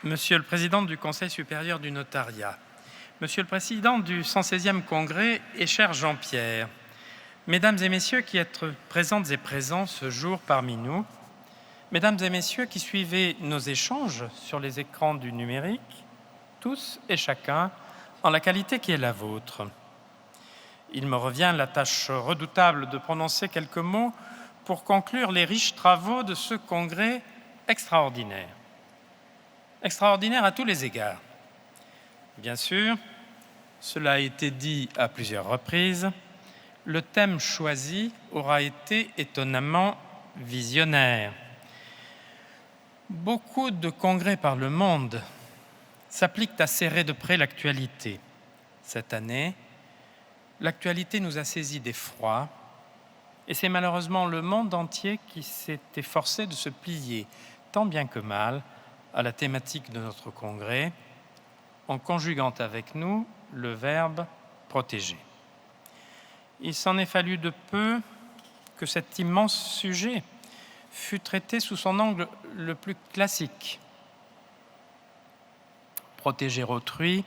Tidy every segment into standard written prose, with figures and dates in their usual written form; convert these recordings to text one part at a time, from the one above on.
Monsieur le Président du Conseil supérieur du notariat, Monsieur le Président du 116e Congrès et cher Jean-Pierre, Mesdames et Messieurs qui êtes présentes et présents ce jour parmi nous, Mesdames et Messieurs qui suivez nos échanges sur les écrans du numérique, tous et chacun en la qualité qui est la vôtre. Il me revient la tâche redoutable de prononcer quelques mots pour conclure les riches travaux de ce congrès extraordinaire. Extraordinaire à tous les égards. Bien sûr, cela a été dit à plusieurs reprises, le thème choisi aura été étonnamment visionnaire. Beaucoup de congrès par le monde s'appliquent à serrer de près l'actualité. Cette année, l'actualité nous a saisis d'effroi et c'est malheureusement le monde entier qui s'est efforcé de se plier, tant bien que mal, à la thématique de notre congrès, en conjuguant avec nous le verbe « protéger ». Il s'en est fallu de peu que cet immense sujet fut traité sous son angle le plus classique. Protéger autrui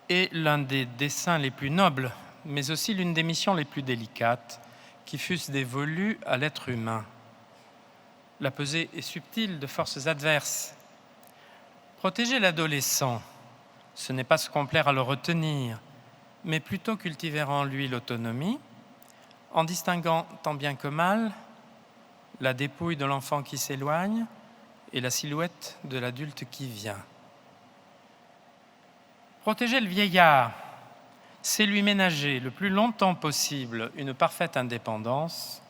est l'un des desseins les plus nobles, mais aussi l'une des missions les plus délicates qui fussent dévolues à l'être humain. La pesée est subtile de forces adverses. Protéger l'adolescent, ce n'est pas se complaire à le retenir, mais plutôt cultiver en lui l'autonomie, en distinguant tant bien que mal la dépouille de l'enfant qui s'éloigne et la silhouette de l'adulte qui vient. Protéger le vieillard, c'est lui ménager le plus longtemps possible une parfaite indépendance,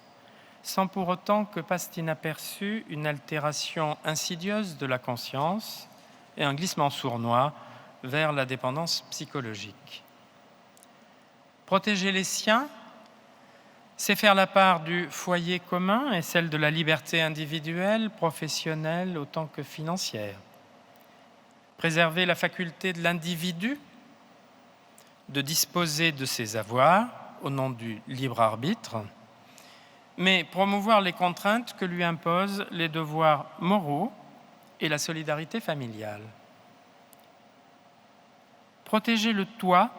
sans pour autant que passe inaperçue une altération insidieuse de la conscience et un glissement sournois vers la dépendance psychologique. Protéger les siens, c'est faire la part du foyer commun et celle de la liberté individuelle, professionnelle autant que financière. Préserver la faculté de l'individu de disposer de ses avoirs au nom du libre arbitre, mais promouvoir les contraintes que lui imposent les devoirs moraux et la solidarité familiale. Protéger le toit,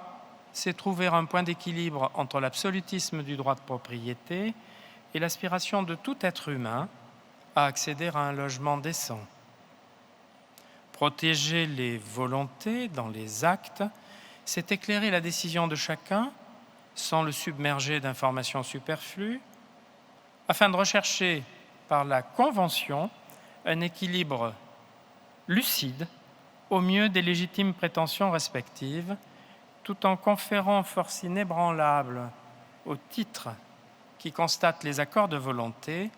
c'est trouver un point d'équilibre entre l'absolutisme du droit de propriété et l'aspiration de tout être humain à accéder à un logement décent. Protéger les volontés dans les actes, c'est éclairer la décision de chacun sans le submerger d'informations superflues, afin de rechercher par la convention un équilibre lucide au mieux des légitimes prétentions respectives, tout en conférant force inébranlable au titre qui constate les accords de volonté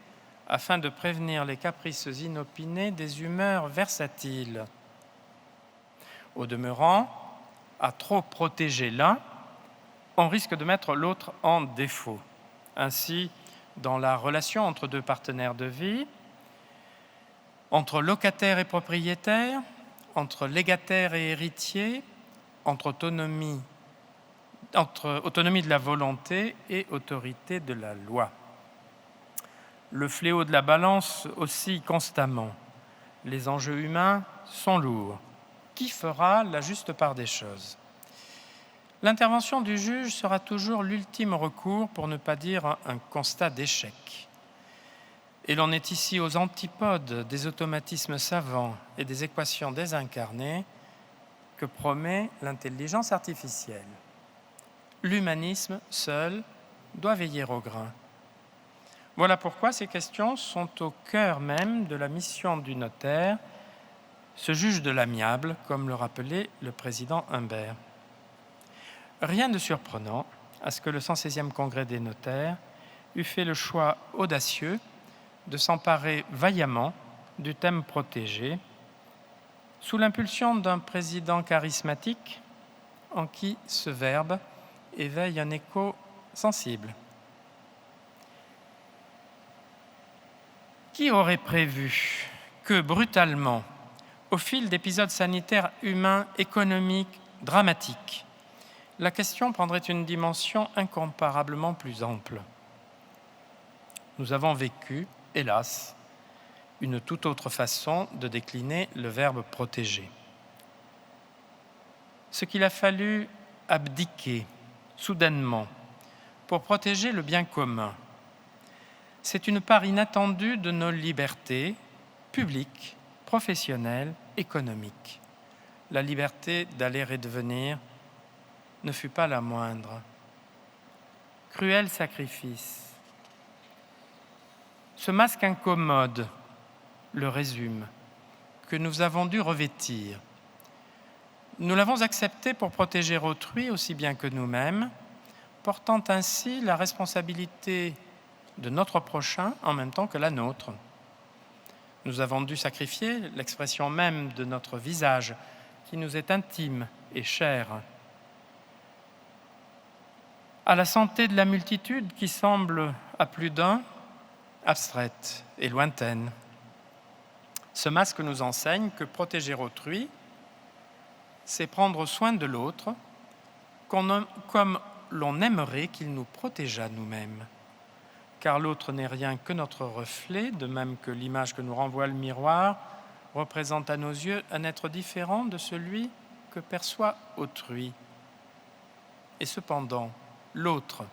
afin de prévenir les caprices inopinés des humeurs versatiles. Au demeurant, à trop protéger l'un, on risque de mettre l'autre en défaut. Ainsi, dans la relation entre deux partenaires de vie, entre locataires et propriétaires, entre légataires et héritiers, entre autonomie de la volonté et autorité de la loi. Le fléau de la balance oscille constamment. Les enjeux humains sont lourds. Qui fera la juste part des choses ? L'intervention du juge sera toujours l'ultime recours, pour ne pas dire un constat d'échec. Et l'on est ici aux antipodes des automatismes savants et des équations désincarnées que promet l'intelligence artificielle. L'humanisme seul doit veiller au grain. Voilà pourquoi ces questions sont au cœur même de la mission du notaire, ce juge de l'amiable, comme le rappelait le président Humbert. Rien de surprenant à ce que le 116e Congrès des notaires eût fait le choix audacieux de s'emparer vaillamment du thème protégé, sous l'impulsion d'un président charismatique en qui ce verbe éveille un écho sensible. Qui aurait prévu que, brutalement, au fil d'épisodes sanitaires humains, économiques, dramatiques, la question prendrait une dimension incomparablement plus ample. Nous avons vécu, hélas, une toute autre façon de décliner le verbe protéger. Ce qu'il a fallu abdiquer soudainement pour protéger le bien commun, c'est une part inattendue de nos libertés publiques, professionnelles, économiques. La liberté d'aller et de venir ne fut pas la moindre. Cruel sacrifice. Ce masque incommode le résume, que nous avons dû revêtir. Nous l'avons accepté pour protéger autrui aussi bien que nous-mêmes, portant ainsi la responsabilité de notre prochain en même temps que la nôtre. Nous avons dû sacrifier l'expression même de notre visage, qui nous est intime et cher, à la santé de la multitude qui semble, à plus d'un, abstraite et lointaine. Ce masque nous enseigne que protéger autrui, c'est prendre soin de l'autre comme l'on aimerait qu'il nous protégeât nous-mêmes. Car l'autre n'est rien que notre reflet, de même que l'image que nous renvoie le miroir représente à nos yeux un être différent de celui que perçoit autrui. Et cependant, l'autre,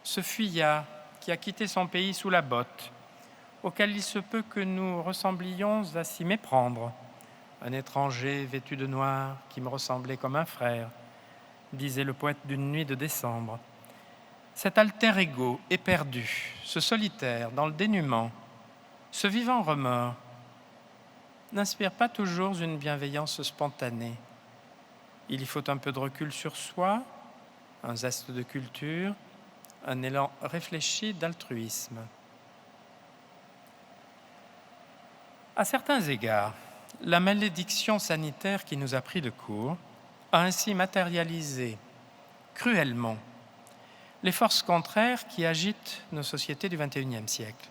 ce fuyard qui a quitté son pays sous la botte, auquel il se peut que nous ressemblions à s'y méprendre, un étranger vêtu de noir qui me ressemblait comme un frère, disait le poète d'une nuit de décembre. Cet alter ego éperdu, ce solitaire dans le dénuement, ce vivant remords, n'inspire pas toujours une bienveillance spontanée. Il y faut un peu de recul sur soi, un zeste de culture, un élan réfléchi d'altruisme. À certains égards, la malédiction sanitaire qui nous a pris de court a ainsi matérialisé cruellement les forces contraires qui agitent nos sociétés du XXIe siècle.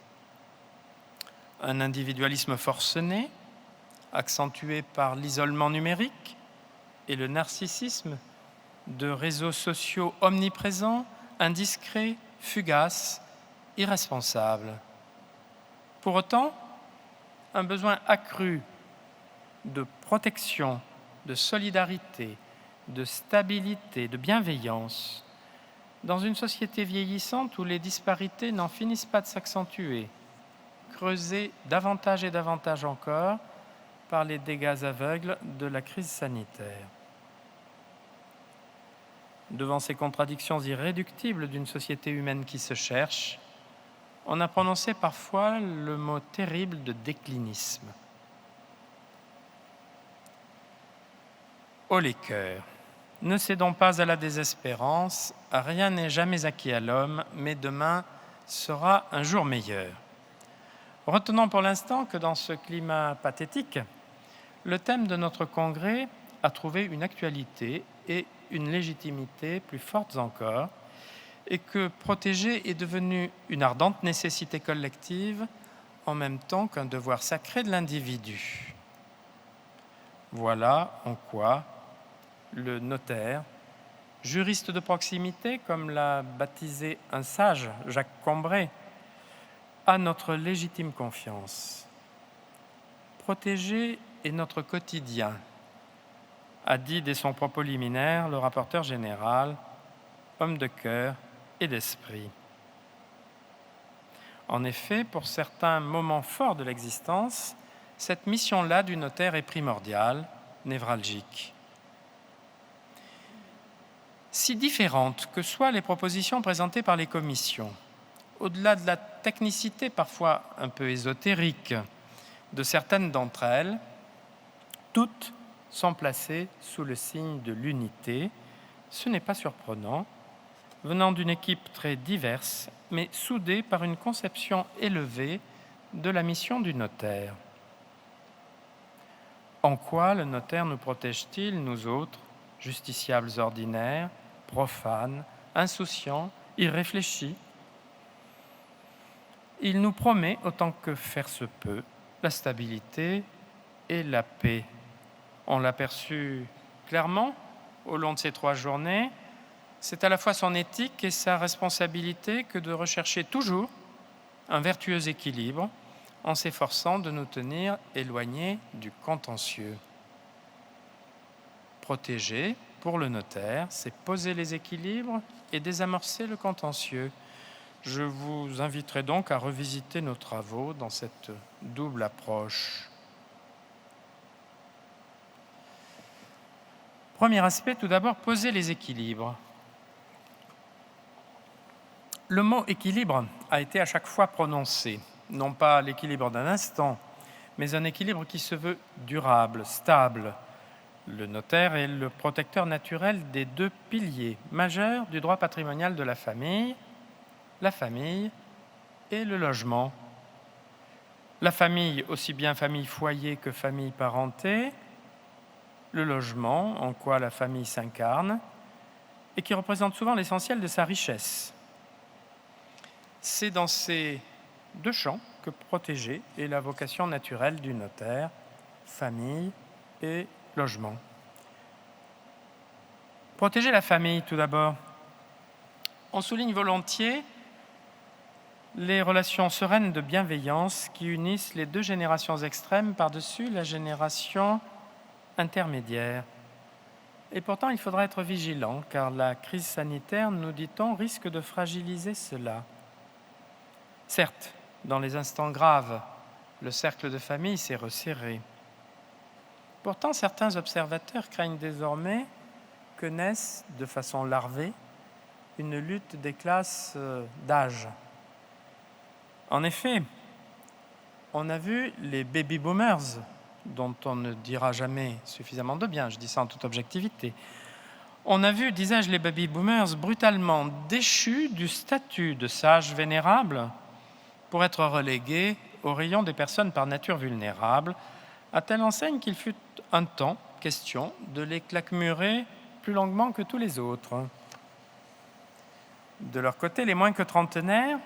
Un individualisme forcené, accentué par l'isolement numérique et le narcissisme de réseaux sociaux omniprésents, indiscrets, fugaces, irresponsables. Pour autant, un besoin accru de protection, de solidarité, de stabilité, de bienveillance, dans une société vieillissante où les disparités n'en finissent pas de s'accentuer, creusées davantage et davantage encore par les dégâts aveugles de la crise sanitaire. Devant ces contradictions irréductibles d'une société humaine qui se cherche, on a prononcé parfois le mot terrible de déclinisme. Ô les cœurs, ne cédons pas à la désespérance, rien n'est jamais acquis à l'homme, mais demain sera un jour meilleur. Retenons pour l'instant que dans ce climat pathétique, le thème de notre congrès a trouvé une actualité et une légitimité plus fortes encore, et que protéger est devenu une ardente nécessité collective en même temps qu'un devoir sacré de l'individu. Voilà en quoi le notaire, juriste de proximité, comme l'a baptisé un sage, Jacques Combray, a notre légitime confiance. Protéger est notre quotidien, a dit dès son propos liminaire le rapporteur général, homme de cœur et d'esprit. En effet, pour certains moments forts de l'existence, cette mission-là du notaire est primordiale, névralgique. Si différentes que soient les propositions présentées par les commissions, au-delà de la technicité parfois un peu ésotérique de certaines d'entre elles, toutes sont placées sous le signe de l'unité. Ce n'est pas surprenant, venant d'une équipe très diverse, mais soudée par une conception élevée de la mission du notaire. En quoi le notaire nous protège-t-il, nous autres, justiciables ordinaires, profanes, insouciants, irréfléchis? Il nous promet, autant que faire se peut, la stabilité et la paix. On l'a perçu clairement au long de ces 3 journées. C'est à la fois son éthique et sa responsabilité que de rechercher toujours un vertueux équilibre en s'efforçant de nous tenir éloignés du contentieux. Protéger, pour le notaire, c'est poser les équilibres et désamorcer le contentieux. Je vous inviterai donc à revisiter nos travaux dans cette double approche. Premier aspect, tout d'abord, poser les équilibres. Le mot « équilibre » a été à chaque fois prononcé, non pas l'équilibre d'un instant, mais un équilibre qui se veut durable, stable. Le notaire est le protecteur naturel des deux piliers majeurs du droit patrimonial de la famille et le logement. La famille, aussi bien famille foyer que famille parentée, le logement, en quoi la famille s'incarne, et qui représente souvent l'essentiel de sa richesse. C'est dans ces deux champs que protéger est la vocation naturelle du notaire, famille et logement. Protéger la famille, tout d'abord. On souligne volontiers les relations sereines de bienveillance qui unissent les deux générations extrêmes par-dessus la génération intermédiaire. Et pourtant, il faudra être vigilant, car la crise sanitaire, nous dit-on, risque de fragiliser cela. Certes, dans les instants graves, le cercle de famille s'est resserré. Pourtant, certains observateurs craignent désormais que naisse, de façon larvée, une lutte des classes d'âge. En effet, on a vu les baby-boomers, dont on ne dira jamais suffisamment de bien, je dis ça en toute objectivité. On a vu, disais-je, les baby-boomers brutalement déchus du statut de sages vénérables pour être relégués au rayon des personnes par nature vulnérables, à telle enseigne qu'il fut un temps question de les claquemurer plus longuement que tous les autres. De leur côté, les moins que trentenaires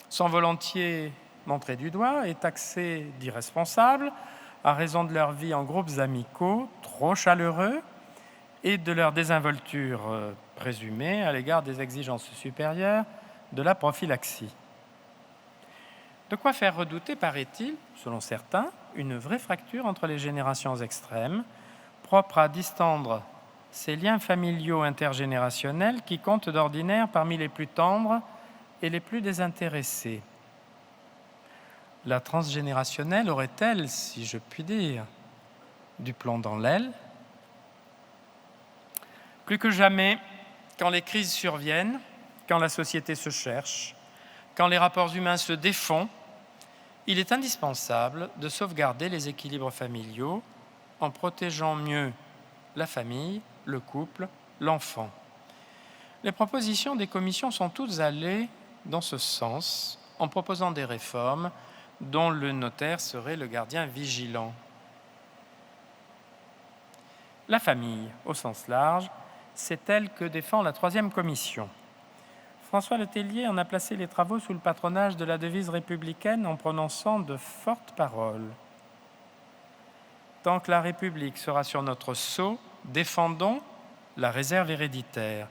sont volontiers montrés du doigt et taxés d'irresponsables à raison de leur vie en groupes amicaux trop chaleureux et de leur désinvolture présumée à l'égard des exigences supérieures de la prophylaxie. De quoi faire redouter, paraît-il, selon certains, une vraie fracture entre les générations extrêmes, propre à distendre ces liens familiaux intergénérationnels qui comptent d'ordinaire parmi les plus tendres et les plus désintéressés. La transgénérationnelle aurait-elle, si je puis dire, du plomb dans l'aile ? Plus que jamais, quand les crises surviennent, quand la société se cherche, quand les rapports humains se défont, il est indispensable de sauvegarder les équilibres familiaux en protégeant mieux la famille, le couple, l'enfant. Les propositions des commissions sont toutes allées dans ce sens, en proposant des réformes dont le notaire serait le gardien vigilant. La famille, au sens large, c'est elle que défend la troisième commission. François Letellier en a placé les travaux sous le patronage de la devise républicaine en prononçant de fortes paroles. Tant que la République sera sur notre sceau, défendons la réserve héréditaire.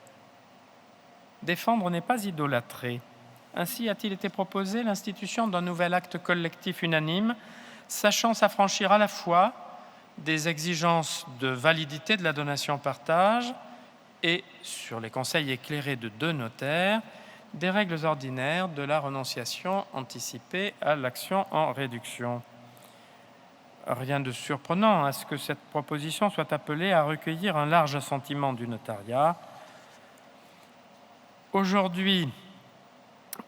Défendre n'est pas idolâtrer. Ainsi a-t-il été proposé l'institution d'un nouvel acte collectif unanime, sachant s'affranchir à la fois des exigences de validité de la donation-partage et, sur les conseils éclairés de deux notaires, des règles ordinaires de la renonciation anticipée à l'action en réduction. Rien de surprenant à ce que cette proposition soit appelée à recueillir un large assentiment du notariat. Aujourd'hui,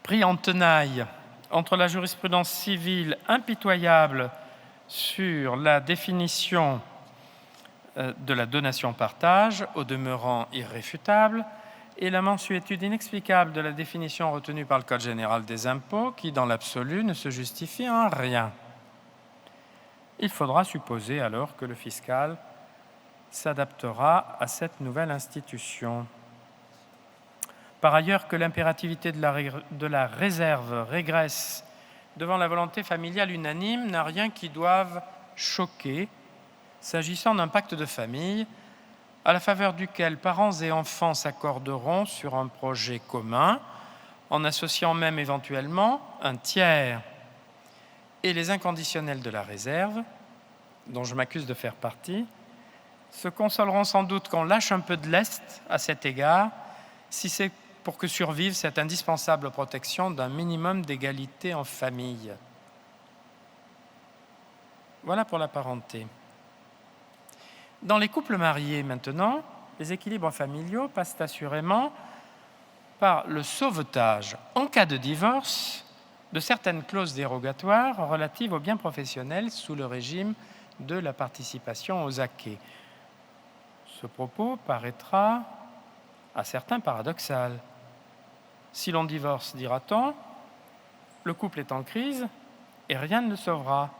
pris en tenaille entre la jurisprudence civile impitoyable sur la définition de la donation-partage, au demeurant irréfutable, et la mansuétude inexplicable de la définition retenue par le Code général des impôts, qui, dans l'absolu, ne se justifie en rien. Il faudra supposer alors que le fiscal s'adaptera à cette nouvelle institution. Par ailleurs, que l'impérativité de la réserve régresse devant la volonté familiale unanime n'a rien qui doive choquer, s'agissant d'un pacte de famille à la faveur duquel parents et enfants s'accorderont sur un projet commun, en associant même éventuellement un tiers. et les inconditionnels de la réserve, dont je m'accuse de faire partie, se consoleront sans doute qu'on lâche un peu de lest à cet égard, si c'est pour que survive cette indispensable protection d'un minimum d'égalité en famille. Voilà pour la parenté. Dans les couples mariés maintenant, les équilibres familiaux passent assurément par le sauvetage, en cas de divorce, de certaines clauses dérogatoires relatives aux biens professionnels sous le régime de la participation aux acquêts. Ce propos paraîtra à certains paradoxal. Si l'on divorce, dira-t-on, le couple est en crise et rien ne le sauvera.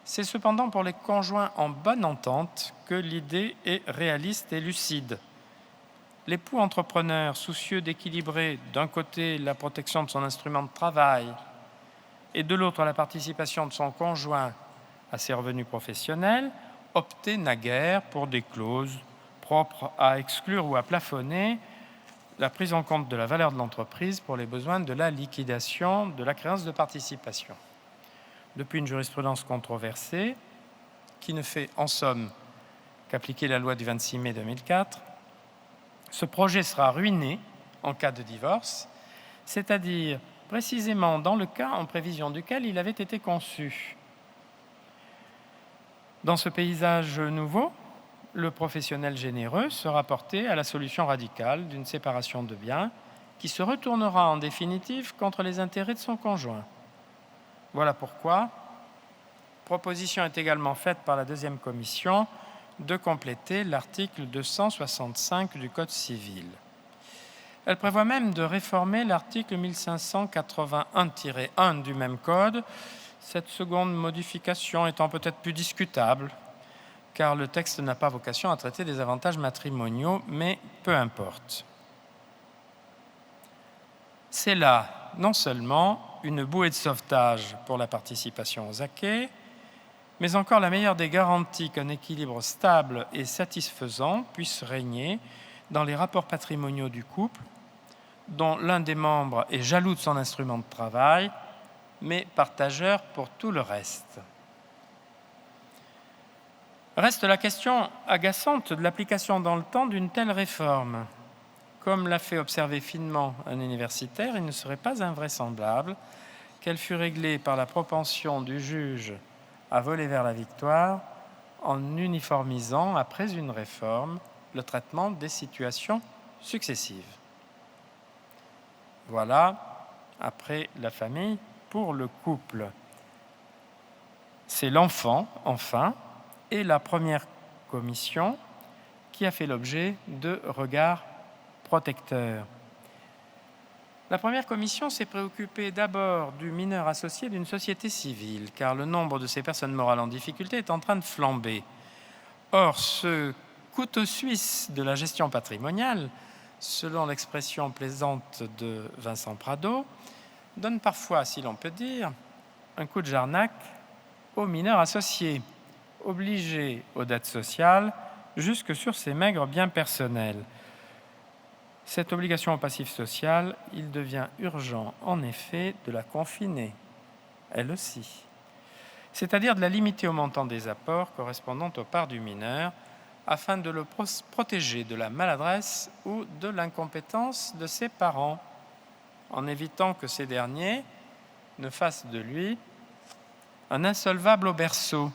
C'est cependant pour les conjoints en bonne entente que l'idée est réaliste et lucide. L'époux entrepreneur, soucieux d'équilibrer d'un côté la protection de son instrument de travail et de l'autre la participation de son conjoint à ses revenus professionnels, optait naguère pour des clauses propres à exclure ou à plafonner la prise en compte de la valeur de l'entreprise pour les besoins de la liquidation de la créance de participation. Depuis une jurisprudence controversée, qui ne fait en somme qu'appliquer la loi du 26 mai 2004, ce projet sera ruiné en cas de divorce, c'est-à-dire précisément dans le cas en prévision duquel il avait été conçu. Dans ce paysage nouveau, le professionnel généreux sera porté à la solution radicale d'une séparation de biens qui se retournera en définitive contre les intérêts de son conjoint. Voilà pourquoi proposition est également faite par la deuxième commission de compléter l'article 265 du Code civil. Elle prévoit même de réformer l'article 1581-1 du même Code, cette seconde modification étant peut-être plus discutable, car le texte n'a pas vocation à traiter des avantages matrimoniaux, mais peu importe. C'est là, non seulement une bouée de sauvetage pour la participation aux acquêts, mais encore la meilleure des garanties qu'un équilibre stable et satisfaisant puisse régner dans les rapports patrimoniaux du couple, dont l'un des membres est jaloux de son instrument de travail, mais partageur pour tout le reste. Reste la question agaçante de l'application dans le temps d'une telle réforme. Comme l'a fait observer finement un universitaire, il ne serait pas invraisemblable qu'elle fût réglée par la propension du juge à voler vers la victoire en uniformisant, après une réforme, le traitement des situations successives. Voilà, après la famille, pour le couple. C'est l'enfant, enfin, et la première commission qui a fait l'objet de regards protecteurs. La première commission s'est préoccupée d'abord du mineur associé d'une société civile, car le nombre de ces personnes morales en difficulté est en train de flamber. Or, ce couteau suisse de la gestion patrimoniale, selon l'expression plaisante de Vincent Prado, donne parfois, si l'on peut dire, un coup de jarnac aux mineurs associés, obligés aux dettes sociales jusque sur ses maigres biens personnels. Cette obligation au passif social, il devient urgent, en effet, de la confiner, elle aussi, c'est-à-dire de la limiter au montant des apports correspondant aux parts du mineur, afin de le protéger de la maladresse ou de l'incompétence de ses parents, en évitant que ces derniers ne fassent de lui un insolvable au berceau.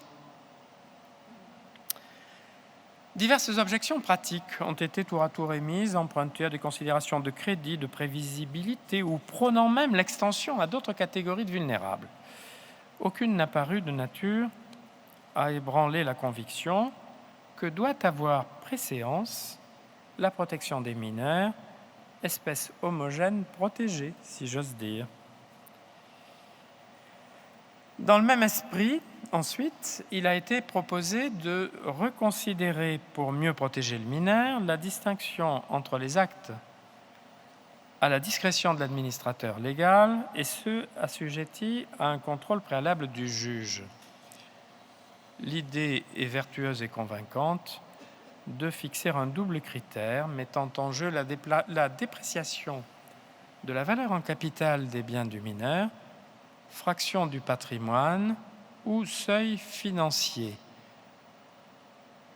Diverses objections pratiques ont été tour à tour émises, empruntées à des considérations de crédit, de prévisibilité ou prônant même l'extension à d'autres catégories de vulnérables. Aucune n'a paru de nature à ébranler la conviction que doit avoir préséance la protection des mineurs, espèce homogène protégée, si j'ose dire. Dans le même esprit, ensuite, il a été proposé de reconsidérer, pour mieux protéger le mineur, la distinction entre les actes à la discrétion de l'administrateur légal et ceux assujettis à un contrôle préalable du juge. L'idée est vertueuse et convaincante de fixer un double critère mettant en jeu la dépréciation de la valeur en capital des biens du mineur fraction du patrimoine ou seuil financier.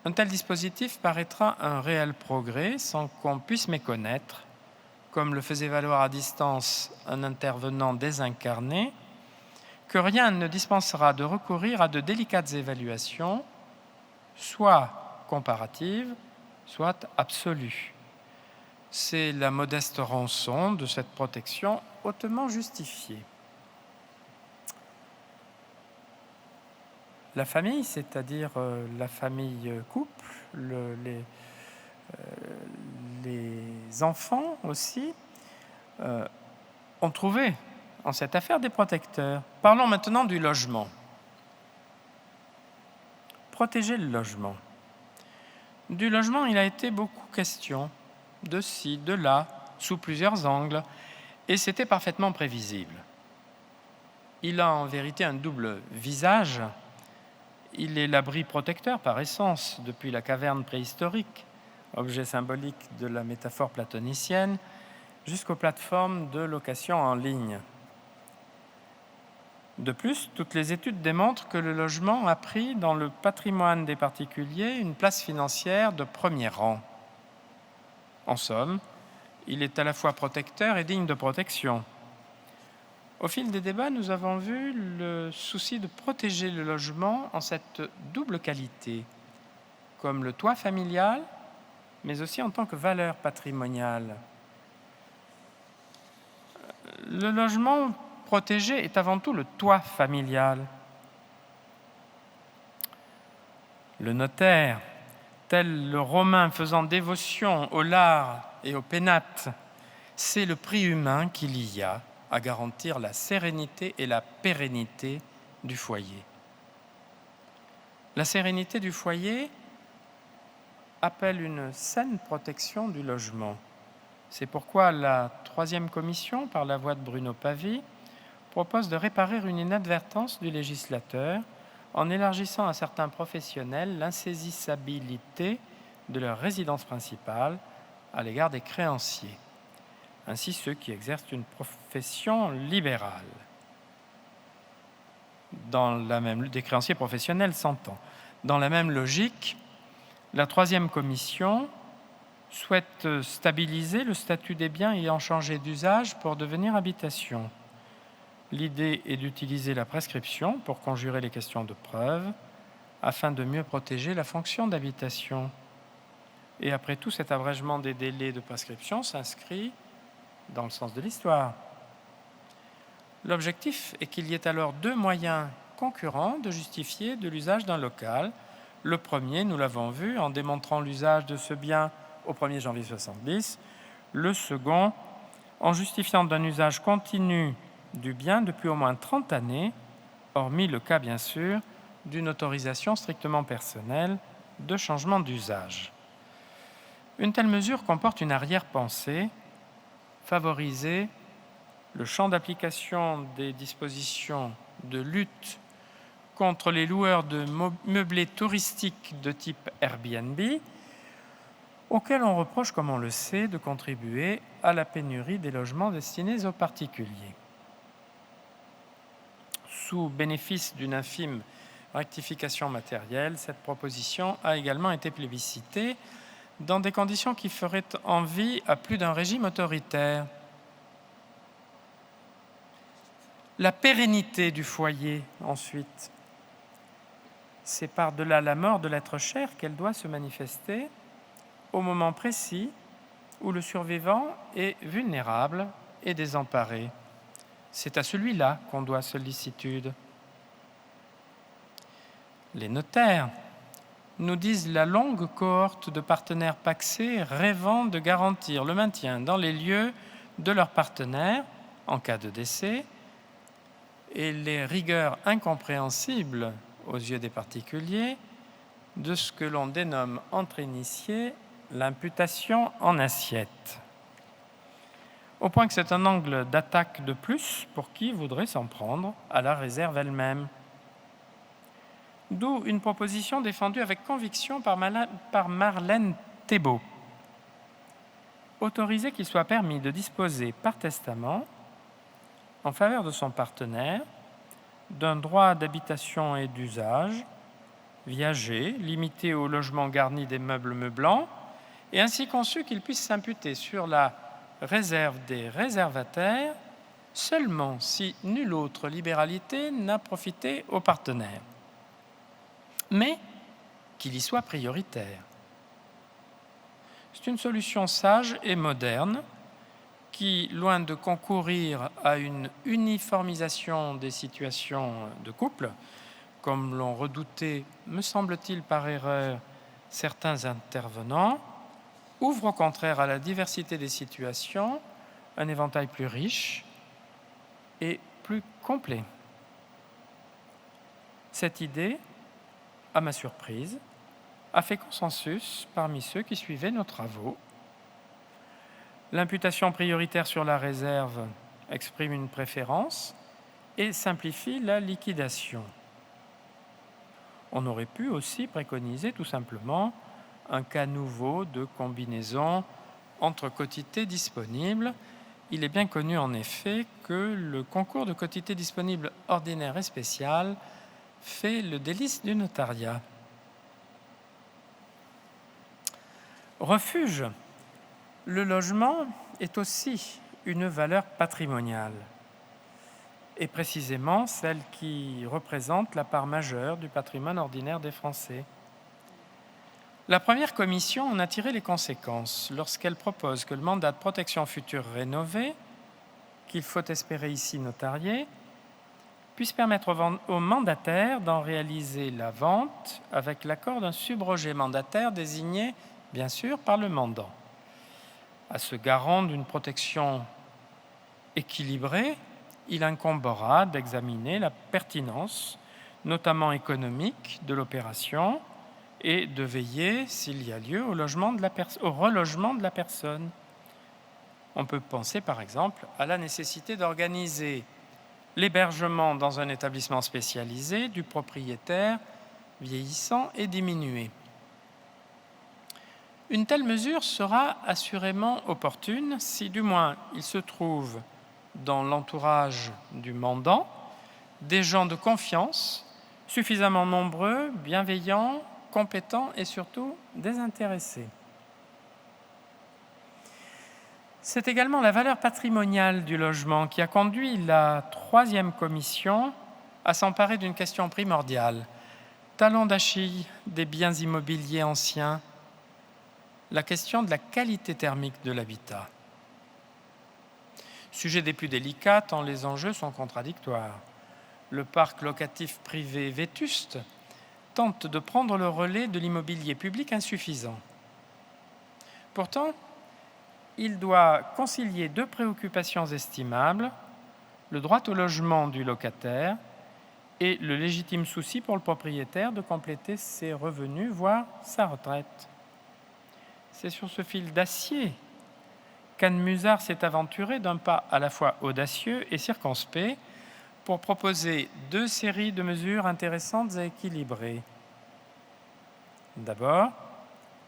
Un tel dispositif paraîtra un réel progrès sans qu'on puisse méconnaître, comme le faisait valoir à distance un intervenant désincarné, que rien ne dispensera de recourir à de délicates évaluations, soit comparatives, soit absolues. C'est la modeste rançon de cette protection hautement justifiée. La famille, c'est-à-dire la famille couple, les enfants aussi, ont trouvé en cette affaire des protecteurs. Parlons maintenant du logement. Protéger le logement. Du logement, il a été beaucoup question, de ci, de là, sous plusieurs angles, et c'était parfaitement prévisible. Il a en vérité un double visage. Il est l'abri protecteur par essence, depuis la caverne préhistorique, objet symbolique de la métaphore platonicienne, jusqu'aux plateformes de location en ligne. De plus, toutes les études démontrent que le logement a pris dans le patrimoine des particuliers une place financière de premier rang. En somme, il est à la fois protecteur et digne de protection. Au fil des débats, nous avons vu le souci de protéger le logement en cette double qualité, comme le toit familial, mais aussi en tant que valeur patrimoniale. Le logement protégé est avant tout le toit familial. Le notaire, tel le Romain faisant dévotion au lard et au pénate, c'est le prix humain qu'il y a à garantir la sérénité et la pérennité du foyer. La sérénité du foyer appelle une saine protection du logement. C'est pourquoi la 3e commission, par la voix de Bruno Pavy, propose de réparer une inadvertance du législateur en élargissant à certains professionnels l'insaisissabilité de leur résidence principale à l'égard des créanciers, ainsi ceux qui exercent une profession libérale. Des créanciers professionnels s'entend. Dans la même logique, la 3e commission souhaite stabiliser le statut des biens ayant changé d'usage pour devenir habitation. L'idée est d'utiliser la prescription pour conjurer les questions de preuve afin de mieux protéger la fonction d'habitation. Et après tout, cet abrègement des délais de prescription s'inscrit dans le sens de l'histoire. L'objectif est qu'il y ait alors 2 moyens concurrents de justifier de l'usage d'un local. Le premier, nous l'avons vu, en démontrant l'usage de ce bien au 1er janvier 70. Le second, en justifiant d'un usage continu du bien depuis au moins 30 années, hormis le cas, bien sûr, d'une autorisation strictement personnelle de changement d'usage. Une telle mesure comporte une arrière-pensée, favoriser le champ d'application des dispositions de lutte contre les loueurs de meublés touristiques de type Airbnb, auxquels on reproche, comme on le sait, de contribuer à la pénurie des logements destinés aux particuliers. Sous bénéfice d'une infime rectification matérielle, cette proposition a également été plébiscitée dans des conditions qui feraient envie à plus d'un régime autoritaire. La pérennité du foyer, ensuite. C'est par-delà la mort de l'être cher qu'elle doit se manifester au moment précis où le survivant est vulnérable et désemparé. C'est à celui-là qu'on doit sollicitude. Les notaires nous disent la longue cohorte de partenaires pacsés rêvant de garantir le maintien dans les lieux de leurs partenaires en cas de décès et les rigueurs incompréhensibles aux yeux des particuliers de ce que l'on dénomme entre initiés l'imputation en assiette. Au point que c'est un angle d'attaque de plus pour qui voudrait s'en prendre à la réserve elle-même. D'où une proposition défendue avec conviction par Marlène Thébault. Autoriser qu'il soit permis de disposer par testament, en faveur de son partenaire, d'un droit d'habitation et d'usage, viager, limité au logement garni des meubles meublants, et ainsi conçu qu'il puisse s'imputer sur la réserve des réservataires seulement si nulle autre libéralité n'a profité aux partenaires, mais qu'il y soit prioritaire. C'est une solution sage et moderne qui, loin de concourir à une uniformisation des situations de couple, comme l'ont redouté, me semble-t-il par erreur, certains intervenants, ouvre au contraire à la diversité des situations un éventail plus riche et plus complet. Cette idée, à ma surprise, a fait consensus parmi ceux qui suivaient nos travaux. L'imputation prioritaire sur la réserve exprime une préférence et simplifie la liquidation. On aurait pu aussi préconiser tout simplement un cas nouveau de combinaison entre quotités disponibles. Il est bien connu en effet que le concours de quotités disponibles ordinaires et spéciales fait le délice du notariat. Refuge. Le logement est aussi une valeur patrimoniale, et précisément celle qui représente la part majeure du patrimoine ordinaire des Français. La première commission en a tiré les conséquences lorsqu'elle propose que le mandat de protection future rénové, qu'il faut espérer ici notarié, puisse permettre au mandataire d'en réaliser la vente avec l'accord d'un subrogé mandataire désigné, bien sûr, par le mandant. À ce garant d'une protection équilibrée, il incombera d'examiner la pertinence, notamment économique, de l'opération et de veiller, s'il y a lieu, au relogement de la personne. On peut penser par exemple à la nécessité d'organiser l'hébergement dans un établissement spécialisé du propriétaire vieillissant et diminué. Une telle mesure sera assurément opportune si du moins il se trouve dans l'entourage du mandant des gens de confiance, suffisamment nombreux, bienveillants, compétents et surtout désintéressés. C'est également la valeur patrimoniale du logement qui a conduit la troisième commission à s'emparer d'une question primordiale, talon d'Achille des biens immobiliers anciens, la question de la qualité thermique de l'habitat. Sujet des plus délicats tant les enjeux sont contradictoires. Le parc locatif privé vétuste tente de prendre le relais de l'immobilier public insuffisant. Pourtant, il doit concilier deux préoccupations estimables, le droit au logement du locataire et le légitime souci pour le propriétaire de compléter ses revenus, voire sa retraite. C'est sur ce fil d'acier qu'Anne Musard s'est aventurée d'un pas à la fois audacieux et circonspect pour proposer deux séries de mesures intéressantes et équilibrées. D'abord,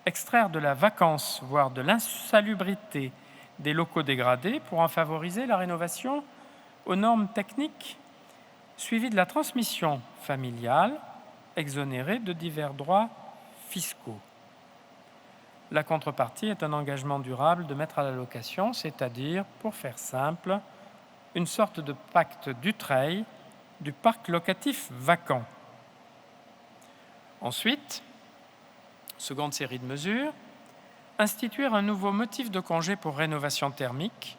extraire de la vacance, voire de l'insalubrité des locaux dégradés pour en favoriser la rénovation aux normes techniques, suivie de la transmission familiale, exonérée de divers droits fiscaux. La contrepartie est un engagement durable de mettre à la location, c'est-à-dire, pour faire simple, une sorte de pacte Dutreil du parc locatif vacant. Ensuite, seconde série de mesures, instituer un nouveau motif de congé pour rénovation thermique,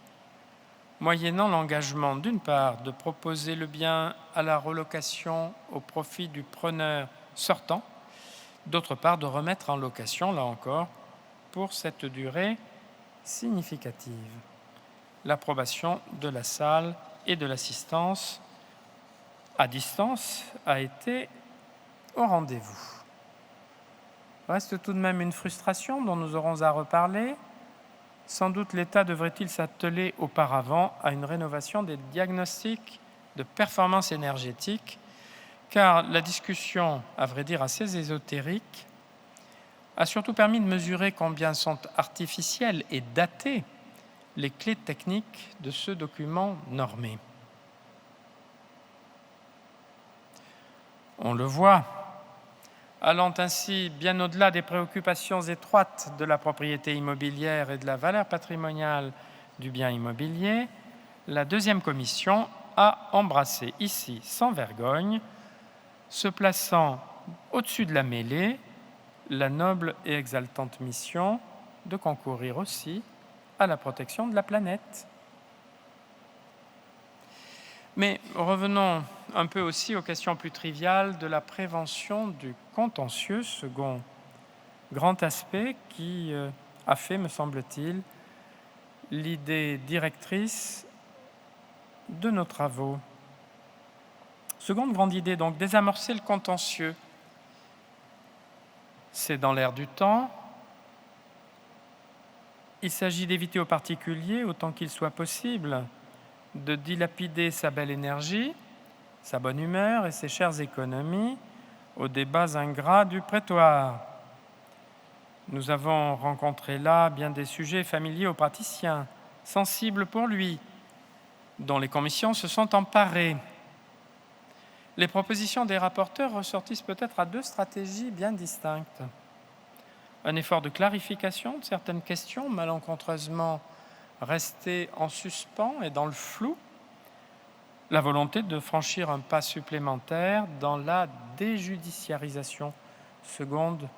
moyennant l'engagement d'une part de proposer le bien à la relocation au profit du preneur sortant, d'autre part de remettre en location, là encore, pour cette durée significative. L'approbation de la salle et de l'assistance à distance a été au rendez-vous. Reste tout de même une frustration dont nous aurons à reparler. Sans doute l'État devrait-il s'atteler auparavant à une rénovation des diagnostics de performance énergétique, car la discussion, à vrai dire assez ésotérique, a surtout permis de mesurer combien sont artificielles et datées les clés techniques de ce document normé. On le voit, allant ainsi bien au-delà des préoccupations étroites de la propriété immobilière et de la valeur patrimoniale du bien immobilier, la deuxième commission a embrassé ici, sans vergogne, se plaçant au-dessus de la mêlée, la noble et exaltante mission de concourir aussi à la protection de la planète. Mais revenons un peu aussi aux questions plus triviales de la prévention du contentieux, second grand aspect qui a fait, me semble-t-il, l'idée directrice de nos travaux. Seconde grande idée, donc, désamorcer le contentieux. C'est dans l'air du temps. Il s'agit d'éviter aux particuliers, autant qu'il soit possible, de dilapider sa belle énergie, sa bonne humeur et ses chères économies aux débats ingrats du prétoire. Nous avons rencontré là bien des sujets familiers aux praticiens, sensibles pour lui, dont les commissions se sont emparées. Les propositions des rapporteurs ressortissent peut-être à deux stratégies bien distinctes. Un effort de clarification de certaines questions malencontreusement restées en suspens et dans le flou, la volonté de franchir un pas supplémentaire dans la déjudiciarisation, seconde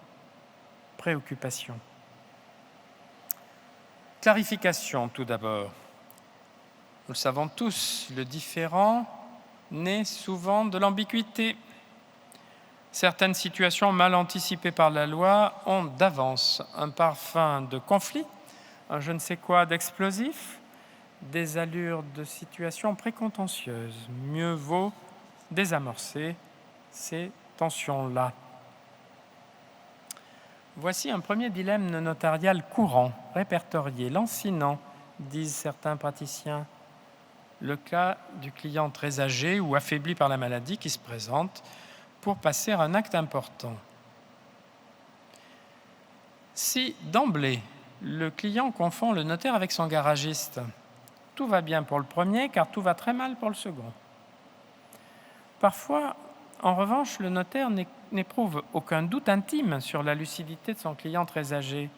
préoccupation. Clarification tout d'abord. Nous le savons tous, le différend naît souvent de l'ambiguïté. Certaines situations mal anticipées par la loi ont d'avance un parfum de conflit, un je ne sais quoi d'explosif, des allures de situations précontentieuses. Mieux vaut désamorcer ces tensions-là. Voici un premier dilemme notarial courant, répertorié, lancinant, disent certains praticiens. Le cas du client très âgé ou affaibli par la maladie qui se présente pour passer un acte important. Si, d'emblée, le client confond le notaire avec son garagiste, tout va bien pour le premier, car tout va très mal pour le second. Parfois, en revanche, le notaire n'éprouve aucun doute intime sur la lucidité de son client très âgé.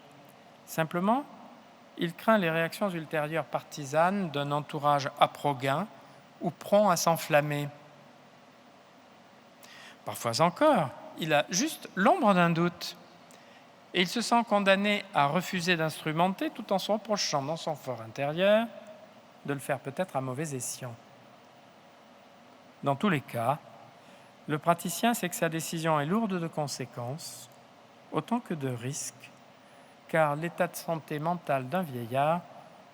Simplement, il craint les réactions ultérieures partisanes d'un entourage à-pro-gain ou prompt à s'enflammer. Parfois encore, il a juste l'ombre d'un doute et il se sent condamné à refuser d'instrumenter tout en se reprochant dans son fort intérieur de le faire peut-être à mauvais escient. Dans tous les cas, le praticien sait que sa décision est lourde de conséquences, autant que de risques, car l'état de santé mentale d'un vieillard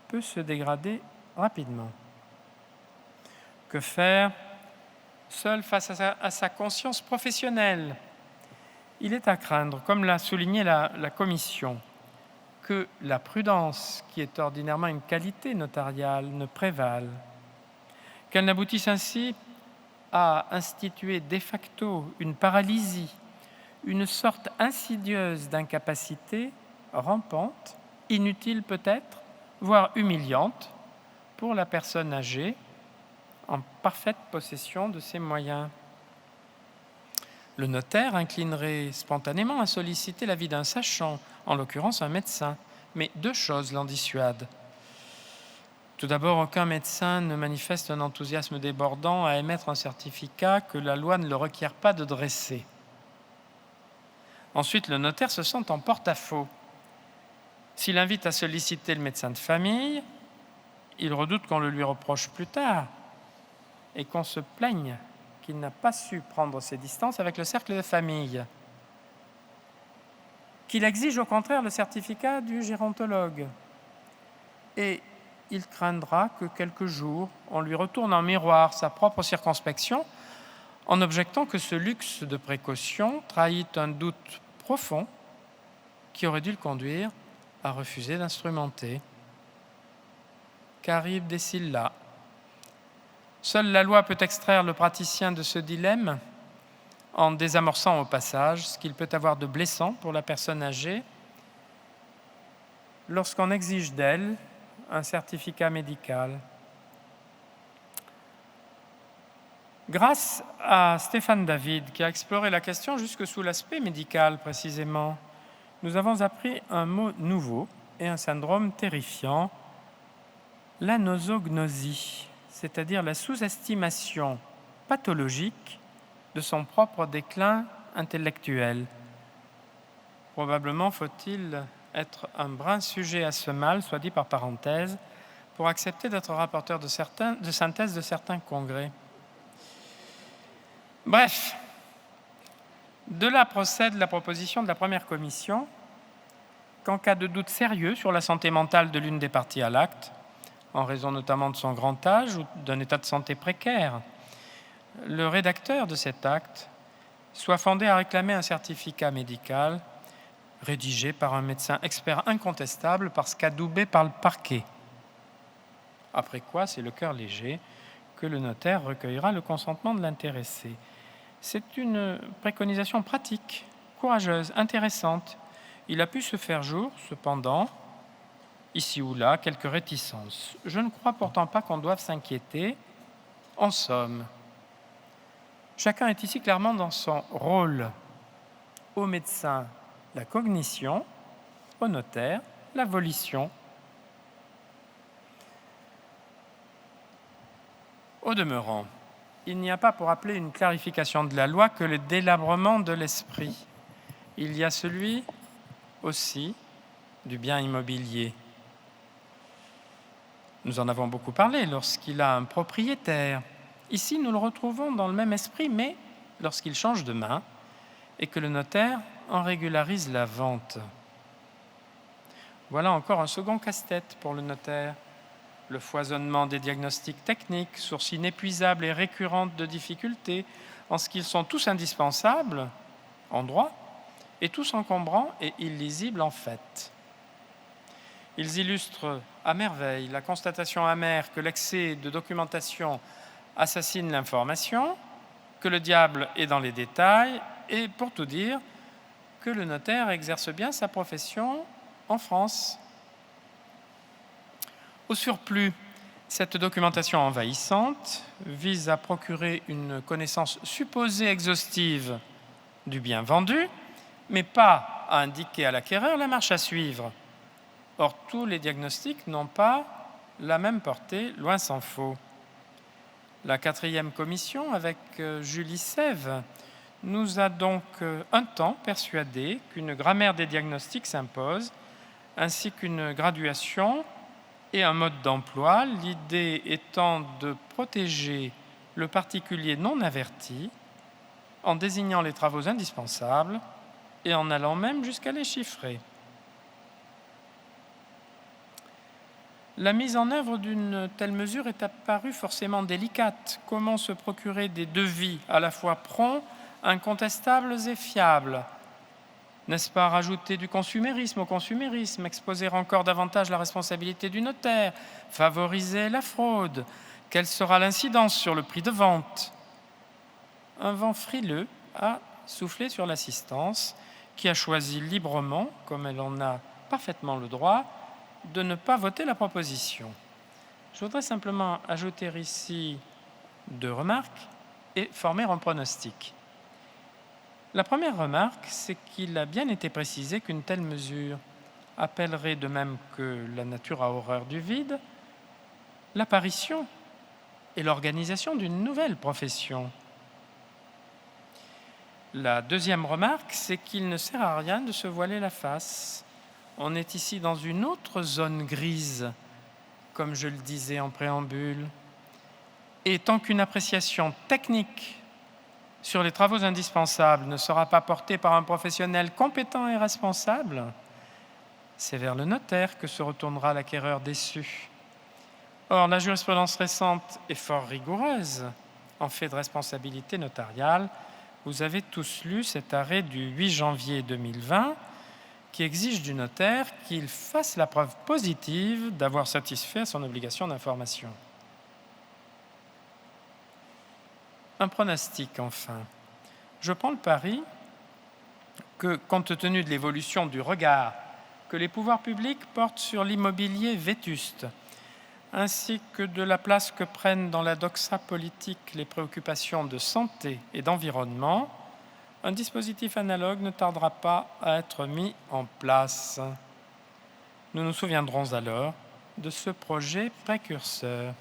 peut se dégrader rapidement. Que faire seul face à sa conscience professionnelle? Il est à craindre, comme l'a souligné la commission, que la prudence, qui est ordinairement une qualité notariale, ne prévale, qu'elle n'aboutisse ainsi à instituer de facto une paralysie, une sorte insidieuse d'incapacité rampante, inutile peut-être, voire humiliante pour la personne âgée en parfaite possession de ses moyens. Le notaire inclinerait spontanément à solliciter l'avis d'un sachant, en l'occurrence un médecin, mais deux choses l'en dissuadent. Tout d'abord, aucun médecin ne manifeste un enthousiasme débordant à émettre un certificat que la loi ne le requiert pas de dresser. Ensuite, le notaire se sent en porte-à-faux. S'il invite à solliciter le médecin de famille, il redoute qu'on le lui reproche plus tard et qu'on se plaigne qu'il n'a pas su prendre ses distances avec le cercle de famille, qu'il exige au contraire le certificat du gérontologue. Et il craindra que quelques jours, on lui retourne en miroir sa propre circonspection en objectant que ce luxe de précaution trahit un doute profond qui aurait dû le conduire à refuser d'instrumenter. Qu'arrive d'ici là? Seule la loi peut extraire le praticien de ce dilemme en désamorçant au passage ce qu'il peut avoir de blessant pour la personne âgée lorsqu'on exige d'elle un certificat médical. Grâce à Stéphane David, qui a exploré la question jusque sous l'aspect médical précisément, nous avons appris un mot nouveau et un syndrome terrifiant, l'anosognosie, c'est-à-dire la sous-estimation pathologique de son propre déclin intellectuel. Probablement faut-il être un brin sujet à ce mal, soit dit par parenthèse, pour accepter d'être rapporteur de synthèse de certains congrès. Bref, de là procède la proposition de la première commission qu'en cas de doute sérieux sur la santé mentale de l'une des parties à l'acte, en raison notamment de son grand âge ou d'un état de santé précaire, le rédacteur de cet acte soit fondé à réclamer un certificat médical rédigé par un médecin expert incontestable parce qu'adoubé par le parquet. Après quoi, c'est le cœur léger que le notaire recueillera le consentement de l'intéressé. C'est une préconisation pratique, courageuse, intéressante. Il a pu se faire jour, cependant, ici ou là, quelques réticences. Je ne crois pourtant pas qu'on doive s'inquiéter. En somme, chacun est ici clairement dans son rôle. Au médecin, la cognition, au notaire, la volition. Au demeurant, il n'y a pas pour appeler une clarification de la loi que le délabrement de l'esprit. Il y a celui aussi du bien immobilier. Nous en avons beaucoup parlé lorsqu'il a un propriétaire. Ici, nous le retrouvons dans le même esprit, mais lorsqu'il change de main et que le notaire en régularise la vente. Voilà encore un second casse-tête pour le notaire. Le foisonnement des diagnostics techniques, source inépuisable et récurrente de difficultés, en ce qu'ils sont tous indispensables en droit et tous encombrants et illisibles en fait. Ils illustrent à merveille la constatation amère que l'excès de documentation assassine l'information, que le diable est dans les détails et, pour tout dire, que le notaire exerce bien sa profession en France. Au surplus, cette documentation envahissante vise à procurer une connaissance supposée exhaustive du bien vendu, mais pas à indiquer à l'acquéreur la marche à suivre. Or, tous les diagnostics n'ont pas la même portée, loin s'en faut. La 4e commission, avec Julie Sève, nous a donc un temps persuadé qu'une grammaire des diagnostics s'impose, ainsi qu'une graduation et un mode d'emploi, l'idée étant de protéger le particulier non averti en désignant les travaux indispensables et en allant même jusqu'à les chiffrer. La mise en œuvre d'une telle mesure est apparue forcément délicate. Comment se procurer des devis à la fois prompts, incontestables et fiables ? N'est-ce pas rajouter du consumérisme au consumérisme, exposer encore davantage la responsabilité du notaire, favoriser la fraude ? Quelle sera l'incidence sur le prix de vente ? Un vent frileux a soufflé sur l'assistance, qui a choisi librement, comme elle en a parfaitement le droit, de ne pas voter la proposition. Je voudrais simplement ajouter ici 2 remarques et former un pronostic. La première remarque, c'est qu'il a bien été précisé qu'une telle mesure appellerait, de même que la nature a horreur du vide, l'apparition et l'organisation d'une nouvelle profession. La deuxième remarque, c'est qu'il ne sert à rien de se voiler la face. On est ici dans une autre zone grise, comme je le disais en préambule. Et tant qu'une appréciation technique sur les travaux indispensables ne sera pas portée par un professionnel compétent et responsable, c'est vers le notaire que se retournera l'acquéreur déçu. Or, la jurisprudence récente est fort rigoureuse en fait de responsabilité notariale. Vous avez tous lu cet arrêt du 8 janvier 2020 qui exige du notaire qu'il fasse la preuve positive d'avoir satisfait à son obligation d'information. Un pronostic, enfin. Je prends le pari que, compte tenu de l'évolution du regard que les pouvoirs publics portent sur l'immobilier vétuste, ainsi que de la place que prennent dans la doxa politique les préoccupations de santé et d'environnement, un dispositif analogue ne tardera pas à être mis en place. Nous nous souviendrons alors de ce projet précurseur.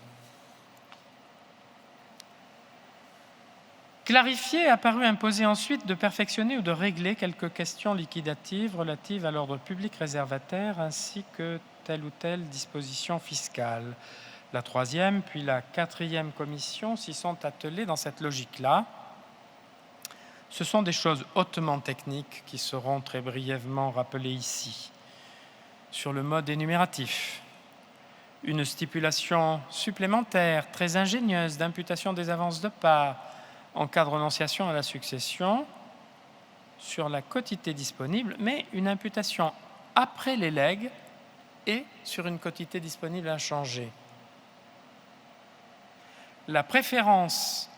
Clarifier a paru imposer ensuite de perfectionner ou de régler quelques questions liquidatives relatives à l'ordre public réservataire ainsi que telle ou telle disposition fiscale. La troisième puis la quatrième commission s'y sont attelées dans cette logique-là. Ce sont des choses hautement techniques qui seront très brièvement rappelées ici. Sur le mode énumératif, une stipulation supplémentaire très ingénieuse d'imputation des avances de part en cas de renonciation à la succession sur la quotité disponible, mais une imputation après les legs et sur une quotité disponible inchangée. La préférence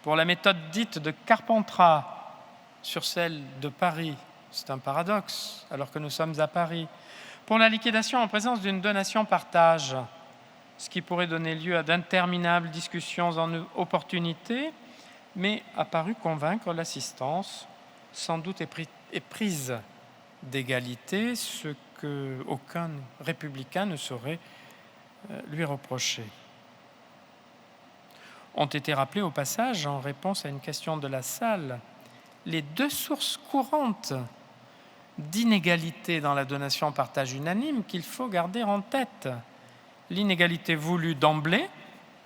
pour la méthode dite de Carpentras sur celle de Paris, c'est un paradoxe, alors que nous sommes à Paris, pour la liquidation en présence d'une donation-partage, ce qui pourrait donner lieu à d'interminables discussions en opportunité, mais a paru convaincre l'assistance, sans doute éprise d'égalité, ce qu'aucun républicain ne saurait lui reprocher. Ont été rappelés au passage, en réponse à une question de la salle, les deux sources courantes d'inégalité dans la donation-partage unanime qu'il faut garder en tête. L'inégalité voulue d'emblée,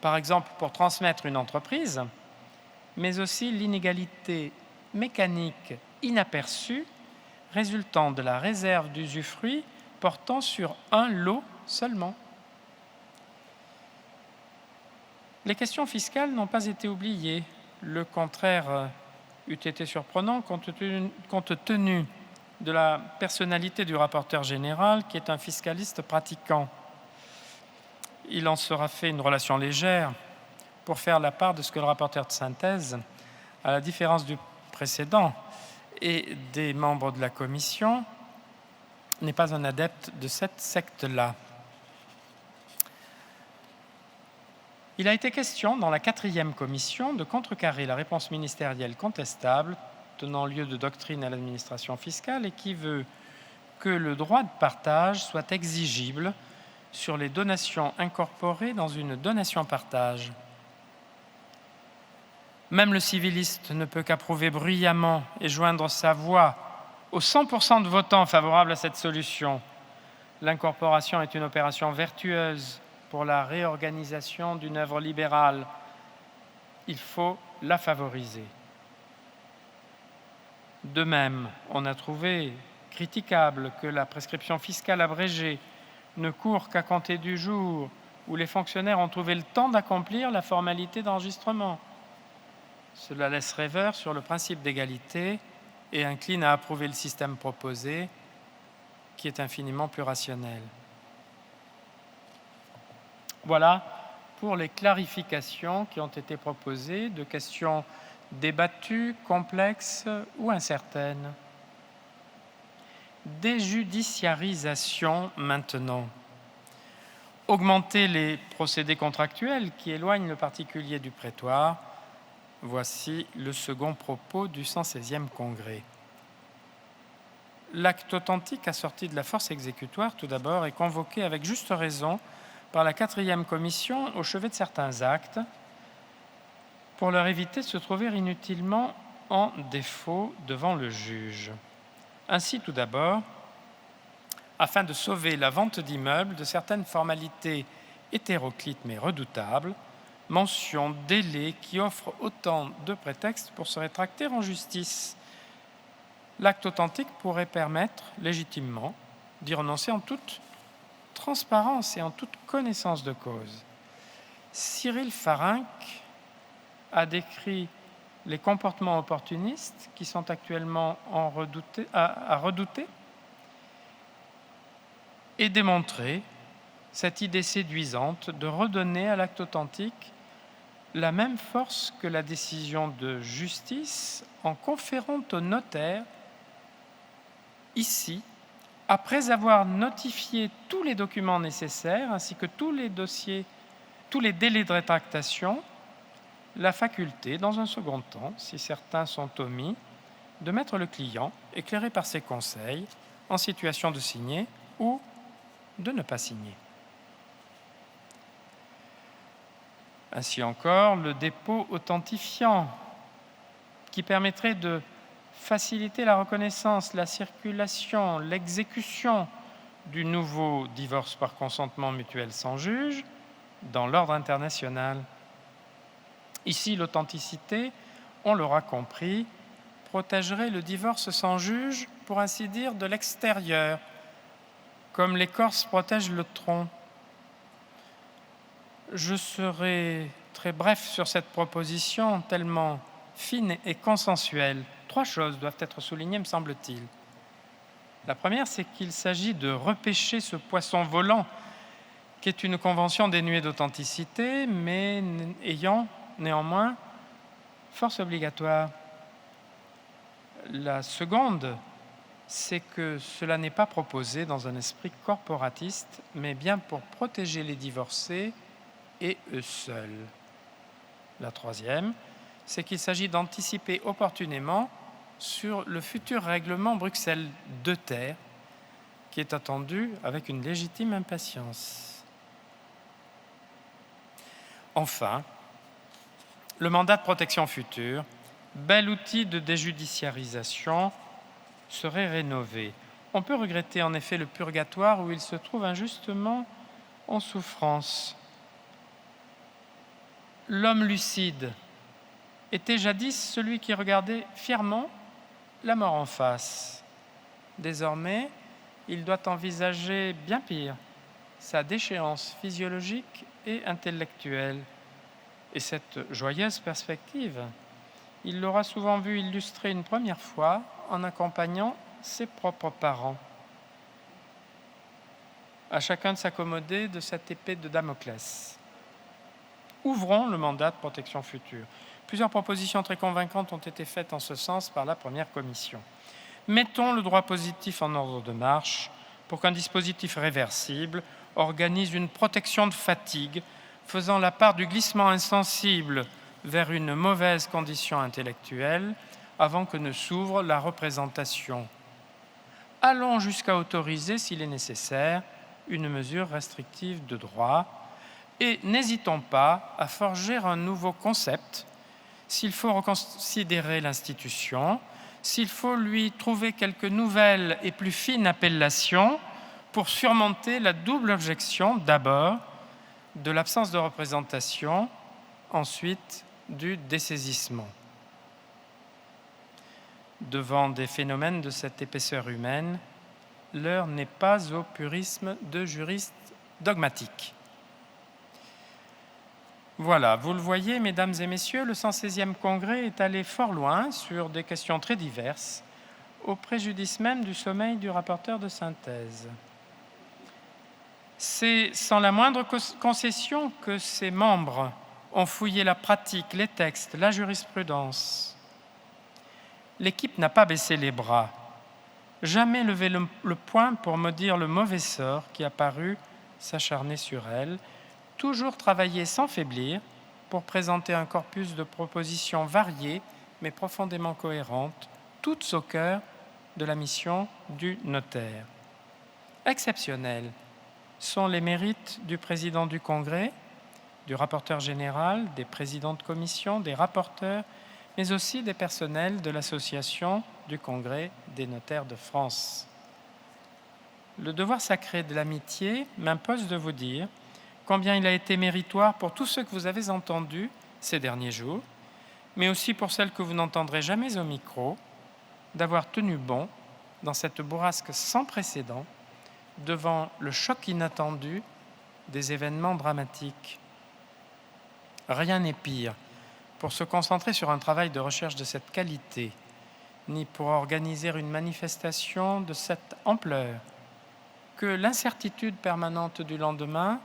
par exemple pour transmettre une entreprise, mais aussi l'inégalité mécanique inaperçue résultant de la réserve d'usufruit portant sur un lot seulement. Les questions fiscales n'ont pas été oubliées. Le contraire eût été surprenant compte tenu de la personnalité du rapporteur général, qui est un fiscaliste pratiquant. Il en sera fait une relation légère pour faire la part de ce que le rapporteur de synthèse, à la différence du précédent et des membres de la commission, n'est pas un adepte de cette secte-là. Il a été question dans la quatrième commission de contrecarrer la réponse ministérielle contestable tenant lieu de doctrine à l'administration fiscale et qui veut que le droit de partage soit exigible sur les donations incorporées dans une donation-partage. Même le civiliste ne peut qu'approuver bruyamment et joindre sa voix aux 100% de votants favorables à cette solution. L'incorporation est une opération vertueuse pour la réorganisation d'une œuvre libérale. Il faut la favoriser. De même, on a trouvé critiquable que la prescription fiscale abrégée ne court qu'à compter du jour où les fonctionnaires ont trouvé le temps d'accomplir la formalité d'enregistrement. Cela laisse rêveur sur le principe d'égalité et incline à approuver le système proposé, qui est infiniment plus rationnel. Voilà pour les clarifications qui ont été proposées de questions débattues, complexes ou incertaines. Déjudiciarisation maintenant. Augmenter les procédés contractuels qui éloignent le particulier du prétoire. Voici le second propos du 116e congrès. L'acte authentique assorti de la force exécutoire, tout d'abord, est convoqué avec juste raison par la quatrième commission au chevet de certains actes pour leur éviter de se trouver inutilement en défaut devant le juge. Ainsi, tout d'abord, afin de sauver la vente d'immeubles de certaines formalités hétéroclites mais redoutables, mention, délai qui offre autant de prétextes pour se rétracter en justice. L'acte authentique pourrait permettre légitimement d'y renoncer en toute transparence et en toute connaissance de cause. Cyril Farinck a décrit les comportements opportunistes qui sont actuellement à redouter et démontré cette idée séduisante de redonner à l'acte authentique la même force que la décision de justice en conférant au notaire, ici, Après avoir notifié tous les documents nécessaires ainsi que tous les délais de rétractation, la faculté, dans un second temps, si certains sont omis, de mettre le client, éclairé par ses conseils, en situation de signer ou de ne pas signer. Ainsi encore, le dépôt authentifiant, qui permettrait de faciliter la reconnaissance, la circulation, l'exécution du nouveau divorce par consentement mutuel sans juge dans l'ordre international. Ici, l'authenticité, on l'aura compris, protégerait le divorce sans juge, pour ainsi dire, de l'extérieur, comme l'écorce protège le tronc. Je serai très bref sur cette proposition, tellement fine et consensuelle. 3 choses doivent être soulignées, me semble-t-il. La première, c'est qu'il s'agit de repêcher ce poisson volant, qui est une convention dénuée d'authenticité, mais ayant néanmoins force obligatoire. La seconde, c'est que cela n'est pas proposé dans un esprit corporatiste, mais bien pour protéger les divorcés et eux seuls. La troisième, c'est qu'il s'agit d'anticiper opportunément sur le futur règlement Bruxelles II-Ter, qui est attendu avec une légitime impatience. Enfin, le mandat de protection future, bel outil de déjudiciarisation, serait rénové. On peut regretter en effet le purgatoire où il se trouve injustement en souffrance. L'homme lucide était jadis celui qui regardait fièrement la mort en face. Désormais, il doit envisager bien pire, sa déchéance physiologique et intellectuelle. Et cette joyeuse perspective, il l'aura souvent vue illustrée une première fois en accompagnant ses propres parents. À chacun de s'accommoder de cette épée de Damoclès. Ouvrons le mandat de protection future. Plusieurs propositions très convaincantes ont été faites en ce sens par la première commission. Mettons le droit positif en ordre de marche pour qu'un dispositif réversible organise une protection de fatigue, faisant la part du glissement insensible vers une mauvaise condition intellectuelle avant que ne s'ouvre la représentation. Allons jusqu'à autoriser, s'il est nécessaire, une mesure restrictive de droit et n'hésitons pas à forger un nouveau concept s'il faut reconsidérer l'institution, s'il faut lui trouver quelques nouvelles et plus fines appellations pour surmonter la double objection, d'abord, de l'absence de représentation, ensuite du dessaisissement. Devant des phénomènes de cette épaisseur humaine, l'heure n'est pas au purisme de juristes dogmatiques. Voilà, vous le voyez, mesdames et messieurs, le 116e congrès est allé fort loin sur des questions très diverses, au préjudice même du sommeil du rapporteur de synthèse. C'est sans la moindre concession que ses membres ont fouillé la pratique, les textes, la jurisprudence. L'équipe n'a pas baissé les bras, jamais levé le poing pour maudire le mauvais sort qui a paru s'acharner sur elle, toujours travaillé sans faiblir pour présenter un corpus de propositions variées mais profondément cohérentes, toutes au cœur de la mission du notaire. Exceptionnels sont les mérites du président du Congrès, du rapporteur général, des présidents de commission, des rapporteurs, mais aussi des personnels de l'Association du Congrès des notaires de France. Le devoir sacré de l'amitié m'impose de vous dire combien il a été méritoire pour tous ceux que vous avez entendus ces derniers jours, mais aussi pour celles que vous n'entendrez jamais au micro, d'avoir tenu bon dans cette bourrasque sans précédent devant le choc inattendu des événements dramatiques. Rien n'est pire pour se concentrer sur un travail de recherche de cette qualité, ni pour organiser une manifestation de cette ampleur, que l'incertitude permanente du lendemain,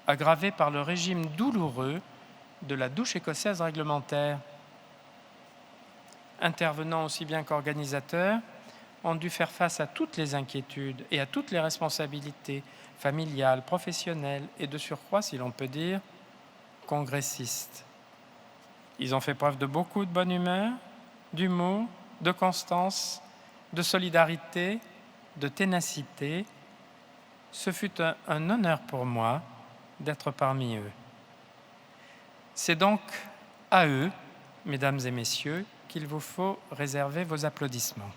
aggravée par le régime douloureux de la douche écossaise réglementaire. Intervenant aussi bien qu'organisateur, ont dû faire face à toutes les inquiétudes et à toutes les responsabilités familiales, professionnelles et de surcroît, si l'on peut dire, congressistes. Ils ont fait preuve de beaucoup de bonne humeur, d'humour, de constance, de solidarité, de ténacité. Ce fut un honneur pour moi d'être parmi eux. C'est donc à eux, mesdames et messieurs, qu'il vous faut réserver vos applaudissements.